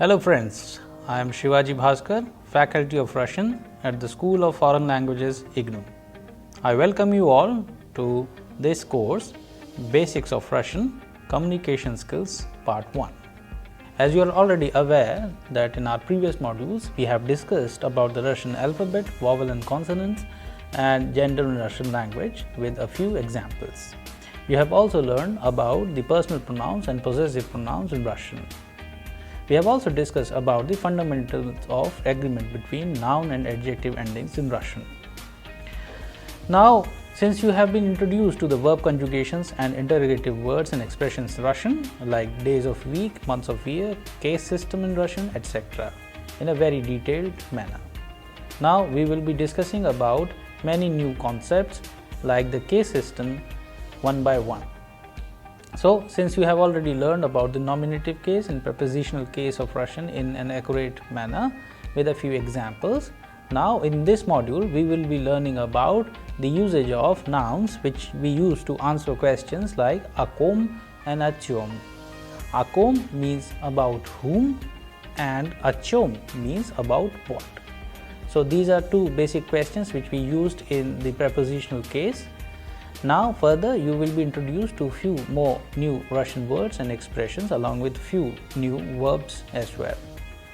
Hello friends, I am Shivaji Bhaskar, Faculty of Russian at the School of Foreign Languages, IGNOU. I welcome you all to this course, Basics of Russian Communication Skills Part 1. As you are already aware that in our previous modules, we have discussed about the Russian alphabet, vowel and consonants and gender in Russian language with a few examples. You have also learned about the personal pronouns and possessive pronouns in Russian. We have also discussed about the fundamentals of agreement between noun and adjective endings in Russian. Now, since you have been introduced to the verb conjugations and interrogative words and expressions in Russian, like days of week, months of year, case system in Russian, etc., in a very detailed manner. Now, we will be discussing about many new concepts like the case system one by one. So, since you have already learned about the nominative case and prepositional case of Russian in an accurate manner with a few examples, now in this module we will be learning about the usage of nouns which we use to answer questions like a kom and a chom. A kom means about whom and a chom means about what. So, these are two basic questions which we used in the prepositional case. Now further you will be introduced to few more new Russian words and expressions along with few new verbs as well.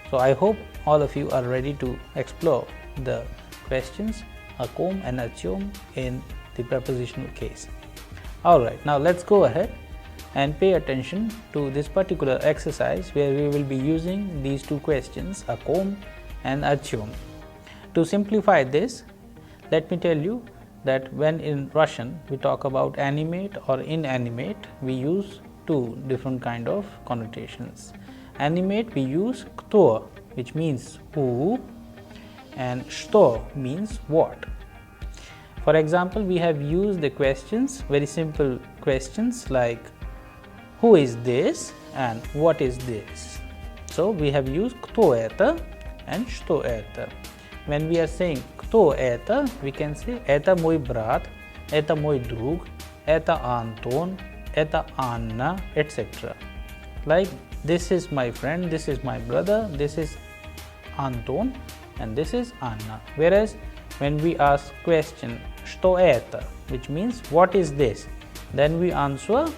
So I hope all of you are ready to explore the questions a kom and a chom in the prepositional case. Alright, now let's go ahead and pay attention to this particular exercise where we will be using these two questions a kom and a chom. To simplify this, let me tell you that when in Russian we talk about animate or inanimate, we use two different kind of connotations. Animate we use kto, which means who, and что means what. For example, we have used the questions, very simple questions like who is this and what is this. So we have used кто это and что это. When we are saying кто это, we can say это мой брат, это мой друг, это Антон, это Анна, etc. Like this is my friend, this is my brother, this is Anton and this is Anna. Whereas when we ask question что это, which means what is this, then we answer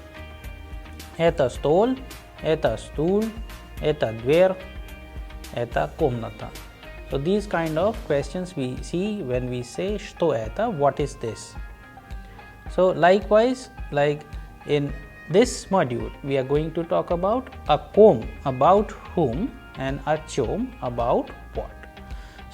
это стол, это стул, это дверь, это комната. So these kind of questions we see when we say что это, what is this. So likewise, like in this module we are going to talk about a kom, about whom, and a chom, about what.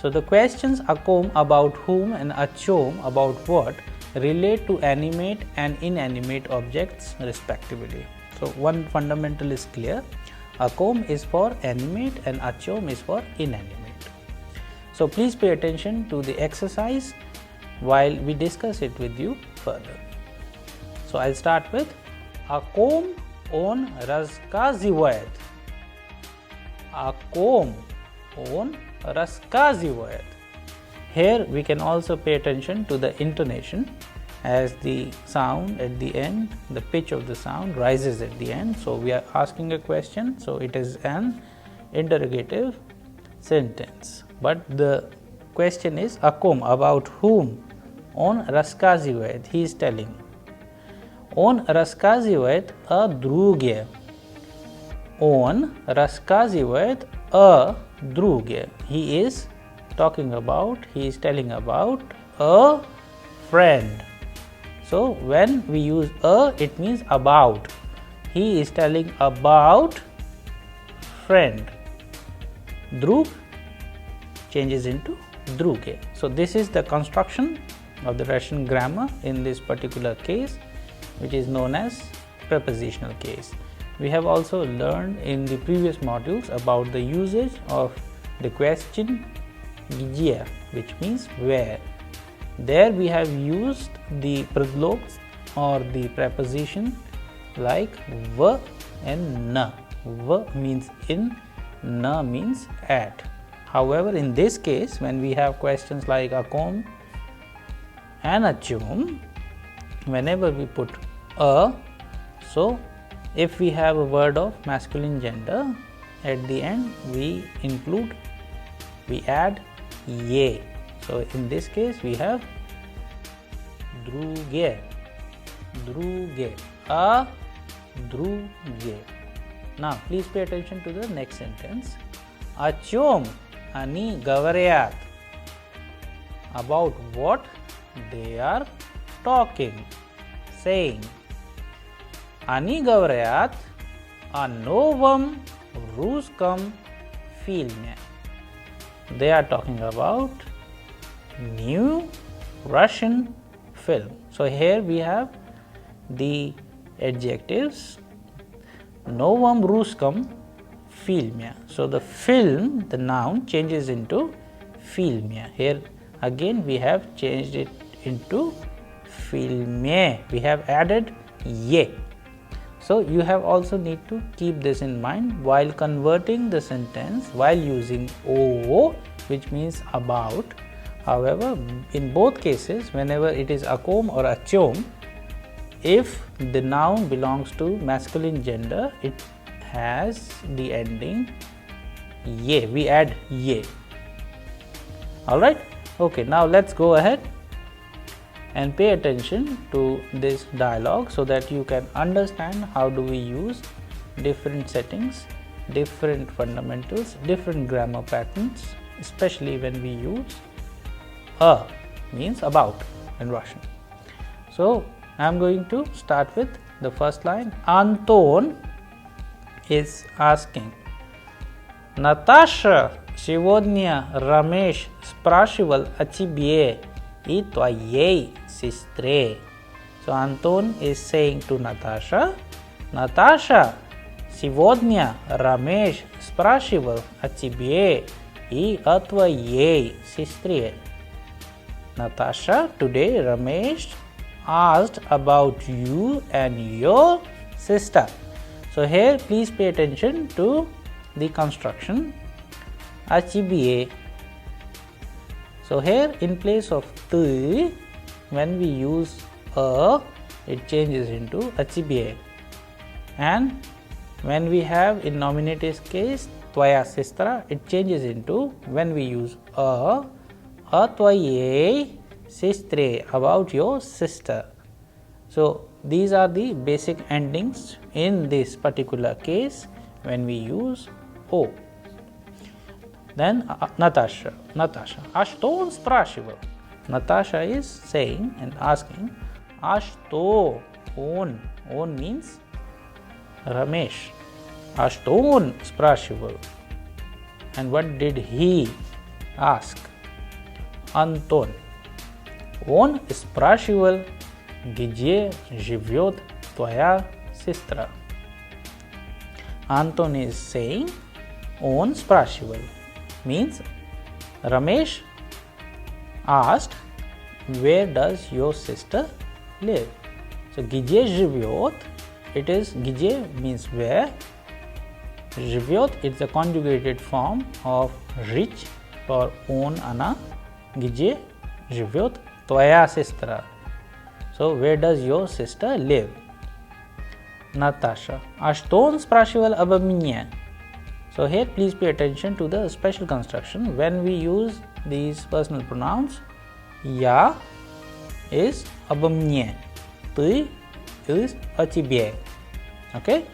So the questions a kom, about whom, and a chom, about what relate to animate and inanimate objects respectively. So one fundamental is clear, a kom is for animate and a chom is for inanimate. So please pay attention to the exercise while we discuss it with you further. So I'll start with a kom on рассказывает. A kom on рассказывает. Here we can also pay attention to the intonation as the sound at the end, the pitch of the sound rises at the end. So we are asking a question, so it is an interrogative sentence. But the question is a kom, about whom, on рассказывает, he is telling. Он рассказывает о друге. Он рассказывает о друге. He is talking about, he is telling about a friend. So when we use a, it means about. He is telling about friend. Drug changes into druge. So this is the construction of the Russian grammar in this particular case, which is known as prepositional case. We have also learned in the previous modules about the usage of the question где, which means where. There we have used the predlogs or the preposition like v and na. V means in, na means at. However, in this case, when we have questions like a kom and a chom, whenever we put a, so if we have a word of masculine gender at the end we add ye. So in this case we have druge, a druge. Now please pay attention to the next sentence. Achom ani gavarayat. About what they are talking, saying. Ani gavarayat a novam ruskam film. They are talking about new Russian film. So here we have the adjectives novam ruskam film. So the film, the noun, changes into film. Here again we have changed it into film. We have added ye. So you have also need to keep this in mind while converting the sentence while using o, which means about. However, in both cases, whenever it is akom or achom, if the noun belongs to masculine gender, it has the ending ye. We add ye. Alright? Okay, now let's go ahead and pay attention to this dialogue so that you can understand how do we use different settings, different fundamentals, different grammar patterns, especially when we use a, means about in Russian. So I am going to start with the first line. Anton is asking. Natasha, сегодня Ramesh спрашивал о тебе и твоей сестре. So Anton is saying to Natasha, Natasha, сегодня Ramesh спрашивал о тебе и о твоей сестре. Natasha, today Ramesh asked about you and your sister. So here please pay attention to the construction achibie. So here in place of tu, when we use a, it changes into achibie. And when we have in nominative case tvaya sestra, it changes into, when we use a tvaye sestre, about your sister. So these are the basic endings in this particular case when we use o. Then Natasha, а что он спрашивал? Natasha is saying and asking, а что он means Ramesh. А что он спрашивал? And what did he ask? Anton. Он спрашивал, где живет твоя сестра. Anton is saying, он спрашивал, means Ramesh asked, where does your sister live? So где живет, it is где means where, живет it's a conjugated form of rich for он, она, где живет твоя сестра. So where does your sister live? Natasha. А что он спрашивал обо мне? So here please pay attention to the special construction. When we use these personal pronouns, я is обо мне, ты is о тебе. Okay?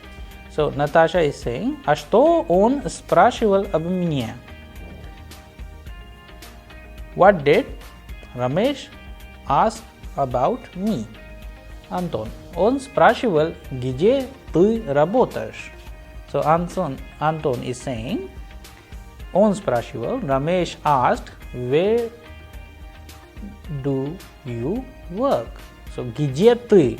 So Natasha is saying, а что он спрашивал обо мне? What did Ramesh ask about me? Anton. Он спрашивал, где ты работаешь? So Anton is saying, он спрашивал, Ramesh asked, where do you work? So где ты?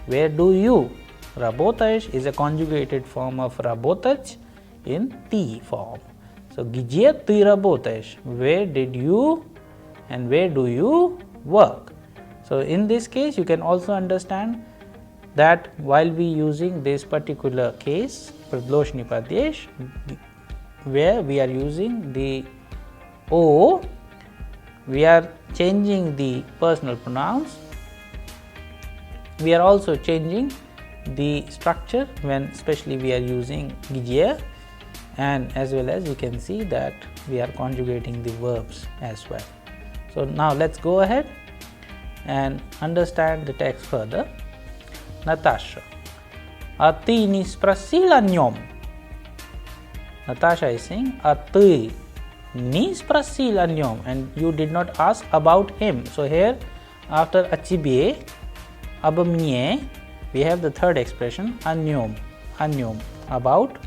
Where do you? Работаешь is a conjugated form of работать in T form. So где ты работаешь? Where did you and where do you work? So in this case you can also understand that while we using this particular case, Prepositional Case-I, where we are using the O, we are changing the personal pronouns. We are also changing the structure when especially we are using где, and as well as you can see that we are conjugating the verbs as well. So now let's go ahead and understand the text further. Natasha, a ty не спросил о нем? Natasha is saying, a ty не спросил о нем, and you did not ask about him. So here after о тебе, обо мне, we have the third expression о нем, about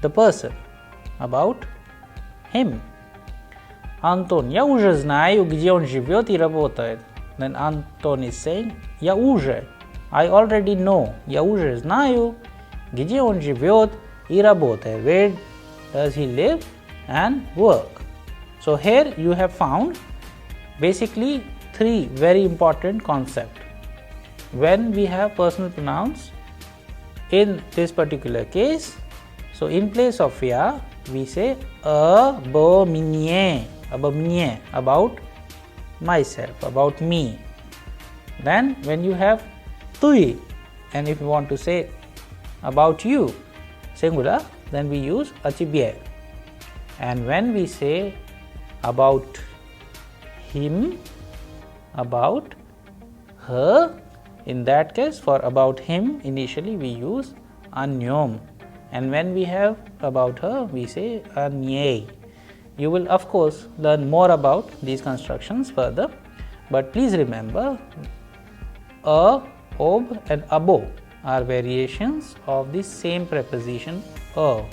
the person, about him. Антон, я уже знаю, где он живет и работает. Then Anton is saying, я уже, I already know, я уже знаю, где он живет и работает. Where does he live and work? So here you have found basically three very important concepts. When we have personal pronouns in this particular case, so in place of ya, we say abo мне, about myself, about me. Then when you have tui, and if you want to say about you, singular, then we use achibye. And when we say about him, about her, in that case for about him initially we use anyom, and when we have about her we say anye. You will of course learn more about these constructions further, but please remember a, ob and abo are variations of the same preposition a.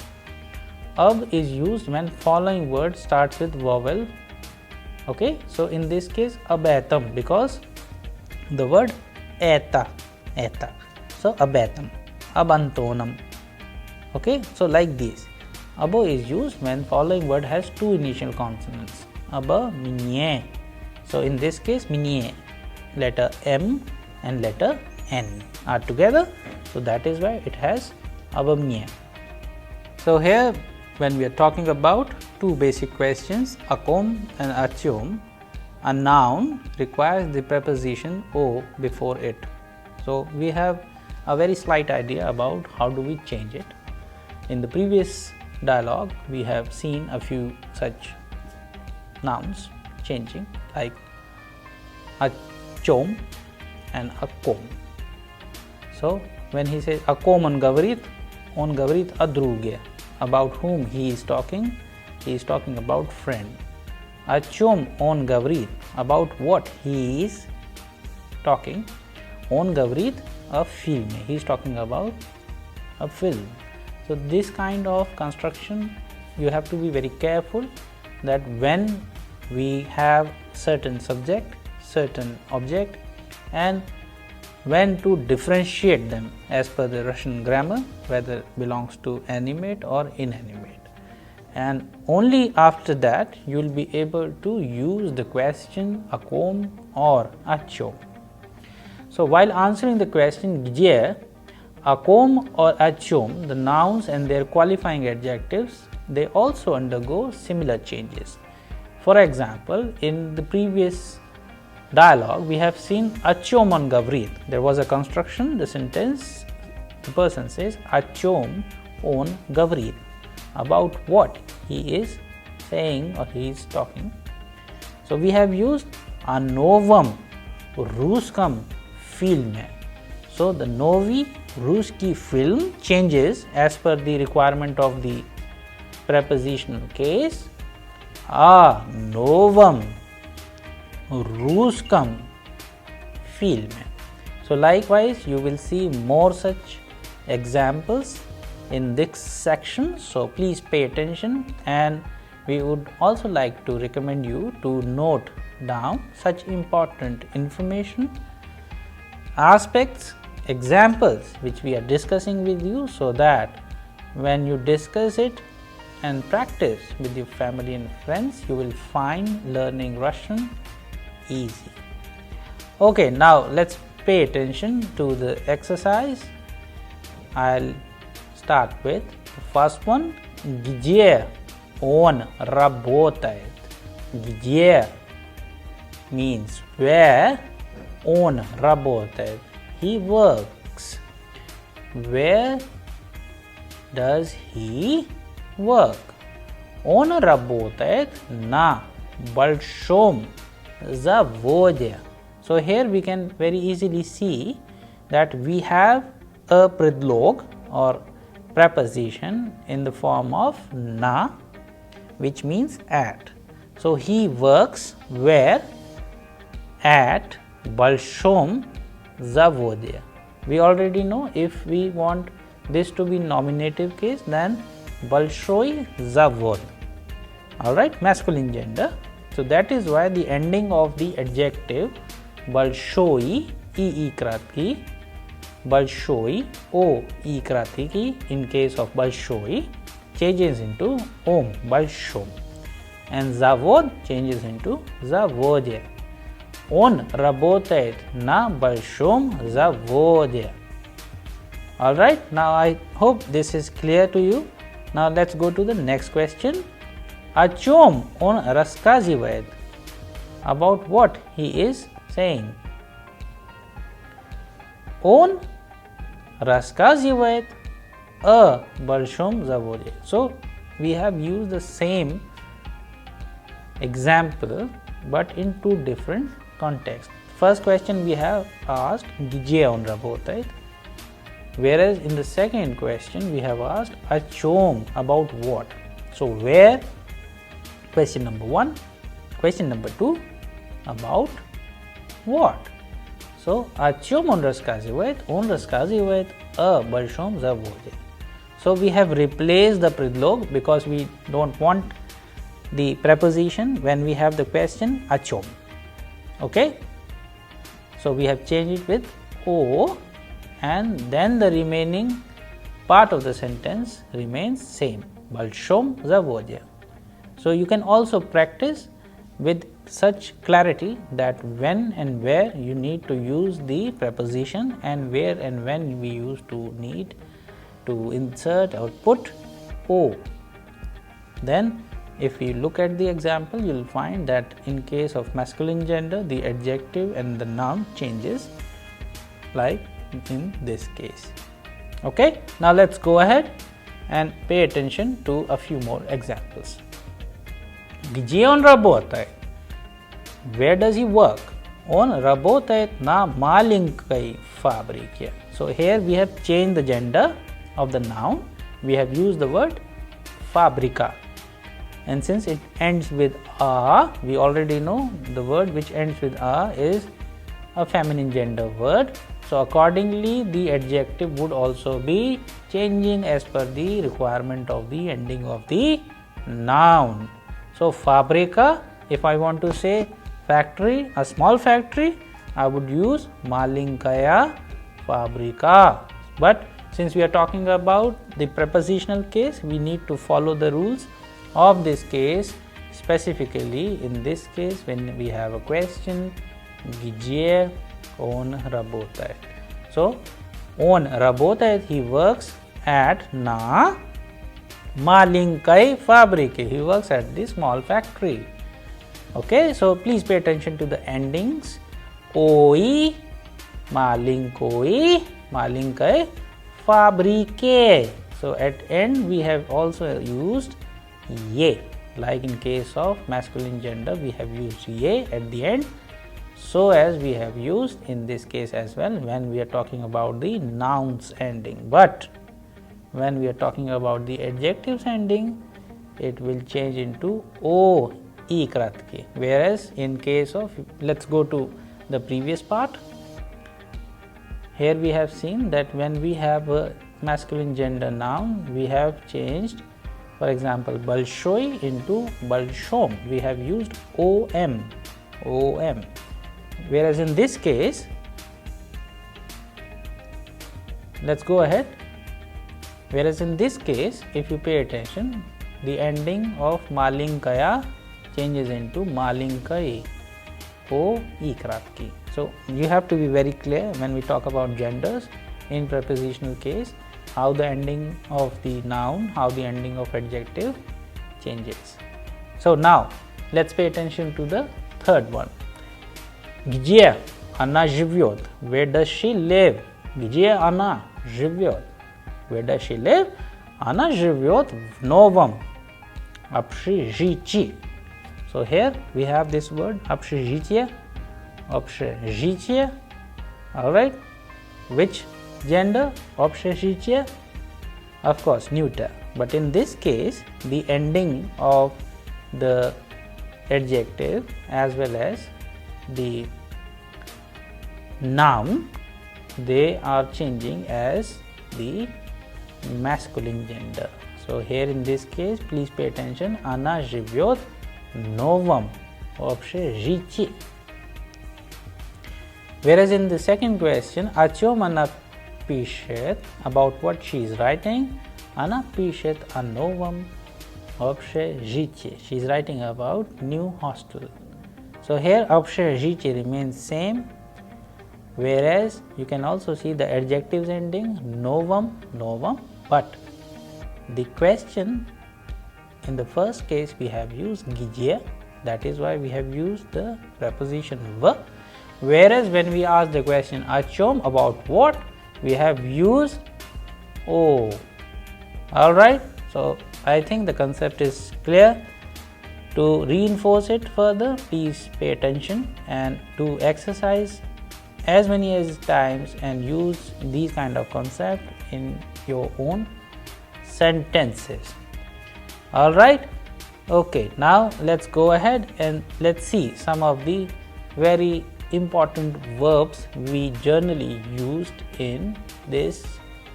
Ab is used when following word starts with vowel. Okay, so in this case abetam, because the word eta, so abetam, abantonam. Okay, so like this. Abo is used when following word has two initial consonants, aba minye. So in this case minye, letter m and letter n are together, so that is why it has aba minye. So here when we are talking about two basic questions, akom and achom, a noun requires the preposition o before it. So we have a very slight idea about how do we change it. In the previous dialogue we have seen a few such nouns changing, like achom and akom. So when he says akom on gavrit adruge, about whom he is talking about friend. Achom on gavrit, about what he is talking. On gavrit, a film, he is talking about a film. So this kind of construction you have to be very careful, that when we have certain subject, certain object, and when to differentiate them as per the Russian grammar, whether belongs to animate or inanimate. And only after that you will be able to use the question akom or achom. So while answering the question где, akom or achom, the nouns and their qualifying adjectives, they also undergo similar changes. For example, in the previous dialogue we have seen achom on gavrit. There was a construction, the sentence, the person says achom on gavrit, about what he is saying or he is talking. So we have used a novam ruskam film. So the novi ruski film changes as per the requirement of the prepositional case. A novam ruskam film. So likewise you will see more such examples in this section, so please pay attention, and we would also like to recommend you to note down such important information, aspects, examples which we are discussing with you, so that when you discuss it and practice with your family and friends, you will find learning Russian easy. Okay, now let's pay attention to the exercise. I'll start with the first one. Где он работает? Где means where, он работает, he works. Where does he work? Он работает на большом заводе. So here we can very easily see that we have a predlog or preposition in the form of na, which means at. So he works where? At большом заводе. We already know if we want this to be nominative case, then большой завод. Alright, masculine gender. So that is why the ending of the adjective большой, ii kratki, большой, o i kratki in case of большой changes into om, большом, and завод changes into заводе. Он работает на большом заводе. Alright, now I hope this is clear to you. Now let's go to the next question. О чем он рассказывает? About what he is saying. Он рассказывает о большом заводе. So we have used the same example but in two different contexts. First question we have asked где он работает, whereas in the second question we have asked о чем, about what. So where? Question number 1. Question number 2, about what. So о чем он рассказывает? Он рассказывает о большом заводе. So we have replaced the predlog because we don't want the preposition when we have the question о чем. Okay, so we have changed it with o, and then the remaining part of the sentence remains same, большом заводе. So you can also practice with such clarity that when and where you need to use the preposition and where and when we used to need to insert or put o. Then if you look at the example, you will find that in case of masculine gender, the adjective and the noun changes like in this case. Okay, now let's go ahead and pay attention to a few more examples. Где он работает? Where does he work? Он работает на маленькой фабрике. So here we have changed the gender of the noun. We have used the word fabrica. And since it ends with a, we already know the word which ends with a is a feminine gender word. So accordingly, the adjective would also be changing as per the requirement of the ending of the noun. So fabrica, if I want to say factory, a small factory, I would use malinkaya fabrica. But since we are talking about the prepositional case, we need to follow the rules of this case. Specifically in this case, when we have a question, где он работает. So он работает, he works at на маленькой фабрике. He works at the small factory. Okay, so please pay attention to the endings. Oi, malinkoi, malinkai fabrike. So at end we have also used ye. Like in case of masculine gender, we have used ye at the end, so as we have used in this case as well when we are talking about the nouns ending. But when we are talking about the adjectives ending, it will change into o i kratki. Whereas in case of, let's go to the previous part. Here we have seen that when we have a masculine gender noun, we have changed, for example, большой into большом. We have used om, om. Whereas in this case, let's go ahead. Whereas in this case, if you pay attention, the ending of malinkaya changes into malinkai, o i kratki. So you have to be very clear when we talk about genders in prepositional case, how the ending of the noun, how the ending of adjective changes. So now let's pay attention to the third one. Где она живет? Where does she live? Где она живет? Where does she live? Она живет в новом общежитии. So here we have this word общежитие, общежитие. Alright, which gender? Общежитие, of course neuter, but in this case the ending of the adjective as well as the noun, they are changing as the masculine gender. So here in this case, please pay attention. Она живет в новом общежитии. Whereas in the second question, о чем она пишет, about what she is writing, она пишет о новом общежитии. She is writing about new hostel. So here общежитие remains same, whereas you can also see the adjectives ending новом, новом, but the question in the first case we have used где, that is why we have used the preposition в, whereas when we ask the question о чем, about what, we have used о. Alright, so I think the concept is clear. To reinforce it further, please pay attention and to exercise as many as times and use these kind of concepts in your own sentences. Alright, okay, now let's go ahead and let's see some of the very important verbs we generally used in this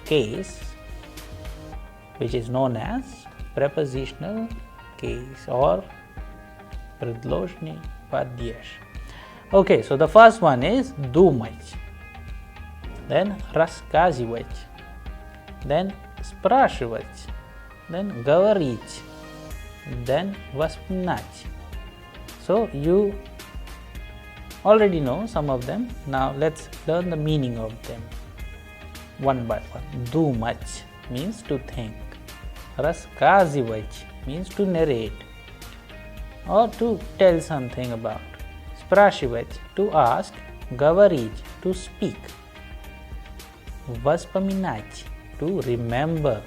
case, which is known as prepositional case or предложный падеж. Okay, so the first one is думать, then рассказывать, then спрашивать, then говорить, then вспоминать. So you already know some of them. Now let's learn the meaning of them one by one. Думать means to think. Рассказывать means to narrate or to tell something about. Спрашивать to ask, говорить to speak, вспоминать to remember.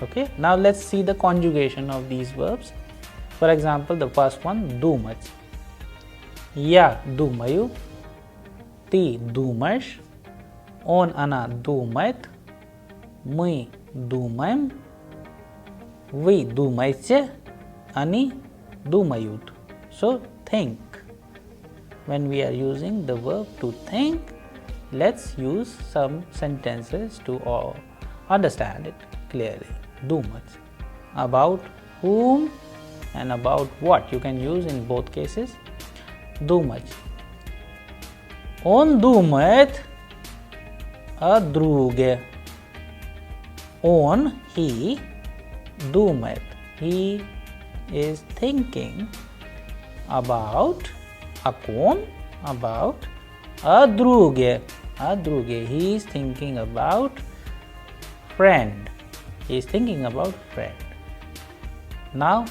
Okay, now let's see the conjugation of these verbs. For example, the first one, думать. Я думаю, ты думаешь, он, она думает, мы думаем, вы думаете, они думают. So think. When we are using the verb to think, let's use some sentences to understand it clearly. Думать. About whom and about what. You can use in both cases. Думать. Он думает о друге. Он, he, думает. He is thinking about, о ком, about о друге. О друге. He is thinking about friend. He is thinking about friend. Now,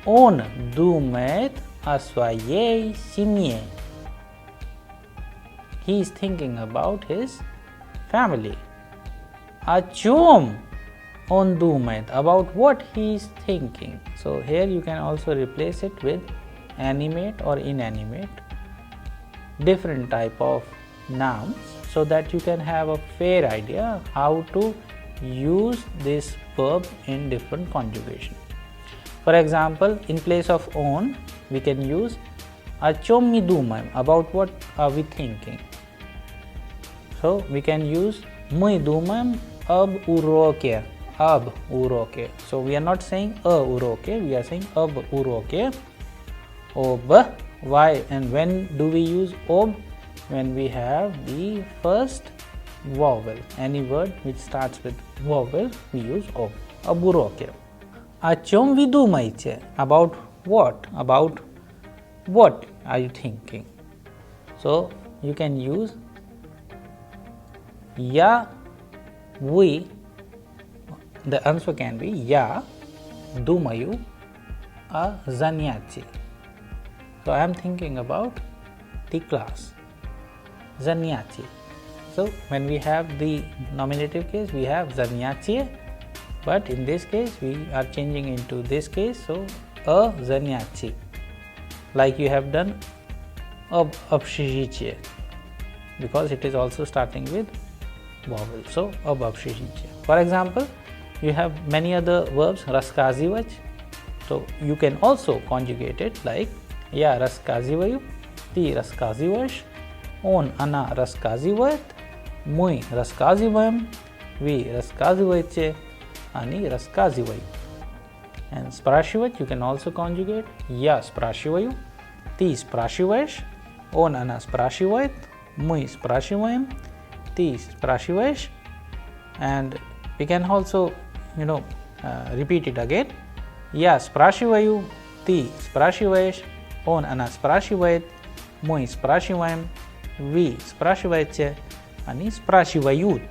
он думает о своей семье. He is thinking about his family. О чем он думает? About what he is thinking. So here you can also replace it with animate or inanimate, different type of nouns, so that you can have a fair idea how to use this verb in different conjugation. For example, in place of on, we can use о чем мы думаем, about what are we thinking. So we can use мы думаем об уроке, об уроке. So we are not saying a уроке, we are saying об уроке. Об, why and when do we use об? When we have the first vowel. Any word which starts with vowel, we use об. Об уроке. О чем вы думаете? About what? About what are you thinking? So you can use я, вы. The answer can be я думаю о занятии. So I am thinking about the class. Занятие. So when we have the nominative case, we have zaняcie, but in this case we are changing into this case, so a zaняcie, like you have done об общежитие, because it is also starting with vowel. So об общежитие. For example, you have many other verbs, рассказывать, so you can also conjugate it like я рассказываю, ты рассказываешь, он, она рассказывает, мы рассказываем, вы рассказываете, они рассказывают. And спрашивать you can also conjugate, я спрашиваю, ты спрашиваешь, он, она спрашивает, мы спрашиваем, ты спрашиваешь. And we can also repeat it again. Я спрашиваю, ты спрашиваешь, он, она спрашивает, мы спрашиваем, вы спрашиваете, они спрашивают.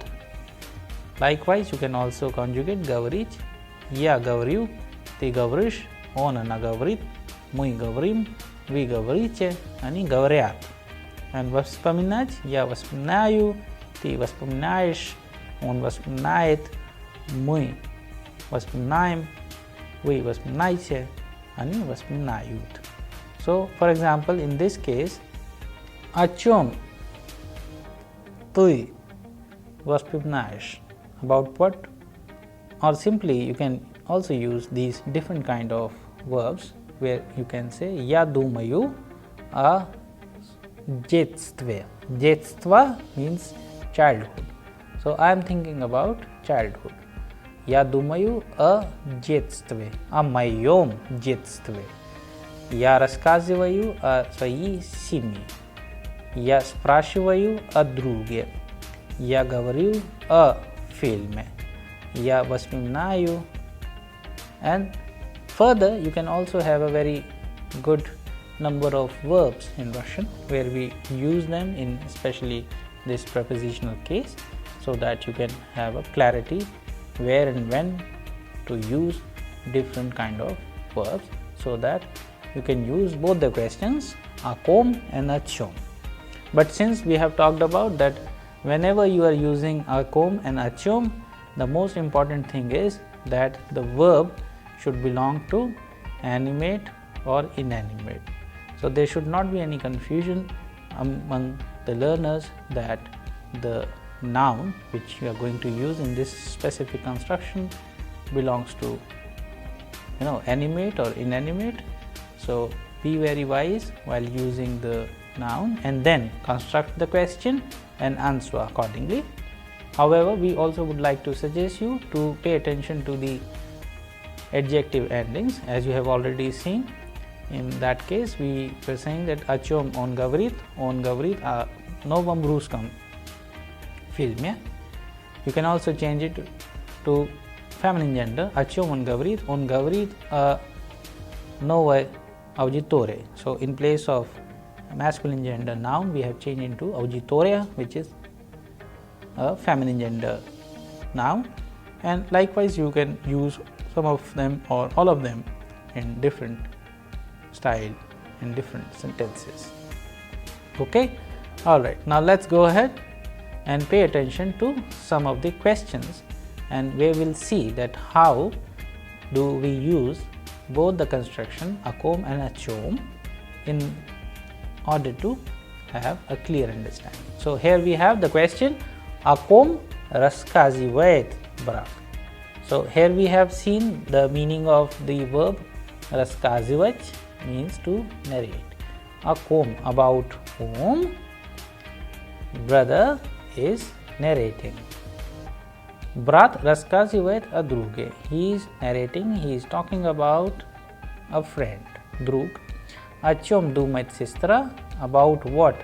Likewise, you can also conjugate говорить. Я говорю, ты говоришь, он, она говорит, мы говорим, вы говорите, они говорят. And вспоминать. Я вспоминаю, ты вспоминаешь, он вспоминает, мы вспоминаем, вы вспоминаете, они вспоминают. So, for example, in this case, о чем ты вспоминаешь? About what? Or simply you can also use these different kind of verbs where you can say я думаю о детстве. Детство means childhood. So I am thinking about childhood. Я думаю о детстве, о моем детстве. Я рассказываю о своей семье. Я спрашиваю о друге. Я говорю о фильме. Я вспоминаю. And further, you can also have a very good number of verbs in Russian where we use them in especially this prepositional case, so that you can have a clarity where and when to use different kind of verbs, so that you can use both the questions о ком and о чем. But since we have talked about that whenever you are using о ком and о чем, the most important thing is that the verb should belong to animate or inanimate. So there should not be any confusion among the learners that the noun which you are going to use in this specific construction belongs to animate or inanimate. So be very wise while using the noun and then construct the question and answer accordingly. However, we also would like to suggest you to pay attention to the adjective endings, as you have already seen. In that case, we were saying that о чем он говорит о новом русском фильме. You can also change it to feminine gender. О чем он говорит о новой аудитории. So in place of masculine gender noun, we have changed into auditoria, which is a feminine gender noun. And likewise, you can use some of them or all of them in different style in different sentences. Okay, all right, now let's go ahead and pay attention to some of the questions, and we will see that how do we use both the construction о ком and о чем in order to have a clear understanding. So here we have the question о ком рассказывает брат. So here we have seen the meaning of the verb рассказывать means to narrate. О ком, about whom brother is narrating. Брат рассказывает о друге. He is narrating, he is talking about a friend, друг. О чем думает сестра? About what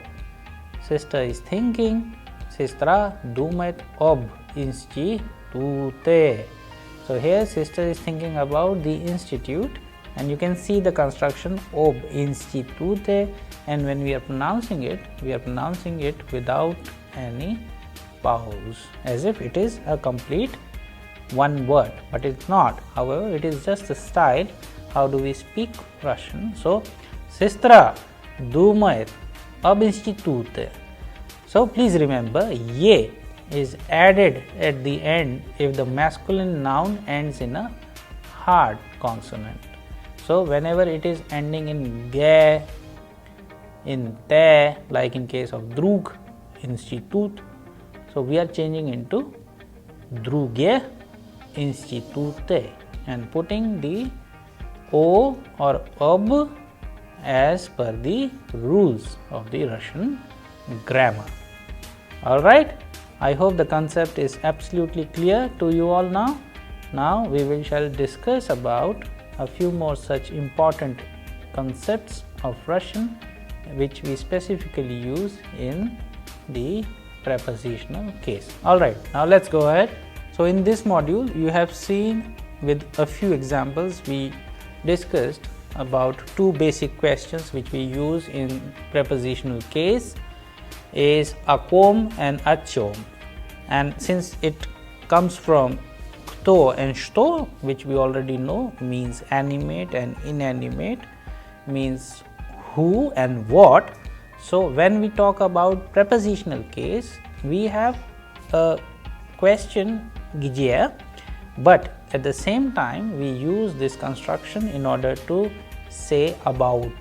sister is thinking. Сестра думает об институте. So here sister is thinking about the institute, and you can see the construction об институте, and when we are pronouncing it without any pause, as if it is a complete one word, but it's not. However, it is just a style. How do we speak Russian? So, сестра думает об институте. So please remember, ye is added at the end if the masculine noun ends in a hard consonant. So whenever it is ending in ge, in te, like in case of drug, institut, so we are changing into druge institute and putting the o or ob as per the rules of the Russian grammar. Alright, I hope the concept is absolutely clear to you all now. Now we shall discuss about a few more such important concepts of Russian which we specifically use in the prepositional case. Alright, now let's go ahead. So in this module you have seen with a few examples we discussed about two basic questions which we use in prepositional case is akom and achom, and since it comes from kto and shto, which we already know means animate and inanimate, means who and what. So when we talk about prepositional case we have a question gdzie, but at the same time we use this construction in order to say about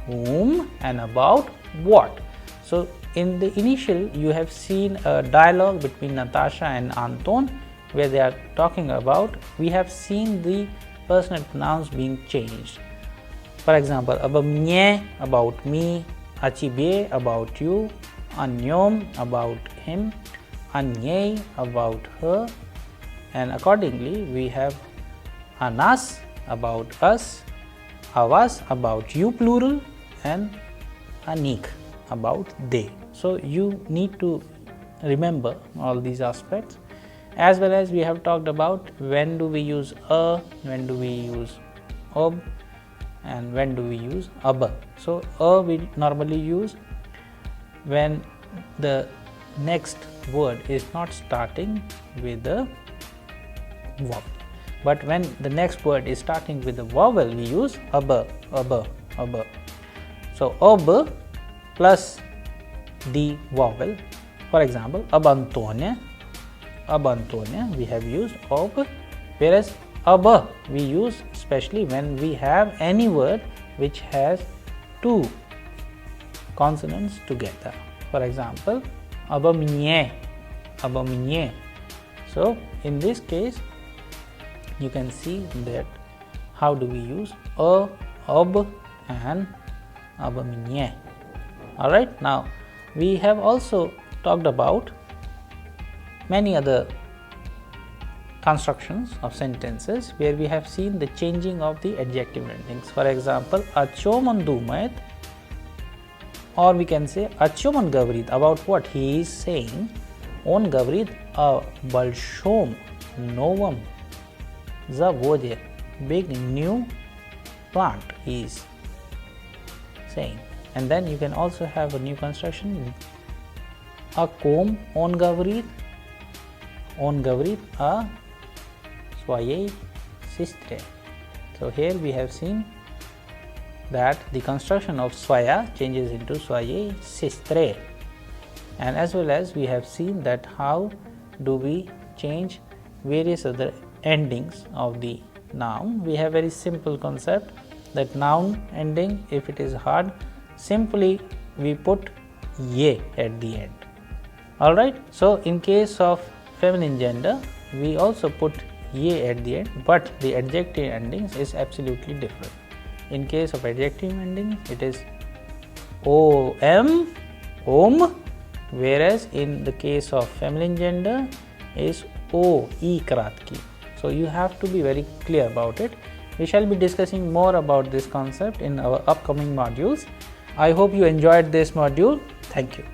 whom and about what. So in the initial you have seen a dialogue between Natasha and Anton where they are talking about, we have seen the personal pronouns being changed. For example, abamnye about me, achibye about you, anyom about him, anye about her, and accordingly we have anas about us, avas about you plural, and anik about they. So you need to remember all these aspects, as well as we have talked about when do we use a, when do we use ob, and when do we use aba. So a we normally use when the next word is not starting with a vowel, but when the next word is starting with a vowel we use aba, aba, aba. So ob plus the vowel. For example, abantonia, abantonia we have used ob, whereas aba we use especially when we have any word which has two consonants together. For example, abamnye, abamnye. So in this case you can see that how do we use a, ob and abamnye. Alright, now we have also talked about many other constructions of sentences where we have seen the changing of the adjective endings. For example, achoman dumet, or we can say achoman gavrit, about what he is saying. On gavrit a balshom novam zavode, big new plant he is saying. And then you can also have a new construction, a comb on gavrit a swaye sistre. So here we have seen that the construction of swaya changes into swaye sistre, and as well as we have seen that how do we change various other endings of the noun. We have very simple concept that noun ending, if it is hard, simply we put ye at the end. Alright, so in case of feminine gender we also put ye at the end, but the adjective endings is absolutely different. In case of adjective ending it is om, om, whereas in the case of feminine gender is o, e kratki. So you have to be very clear about it. We shall be discussing more about this concept in our upcoming modules. I hope you enjoyed this module. Thank you.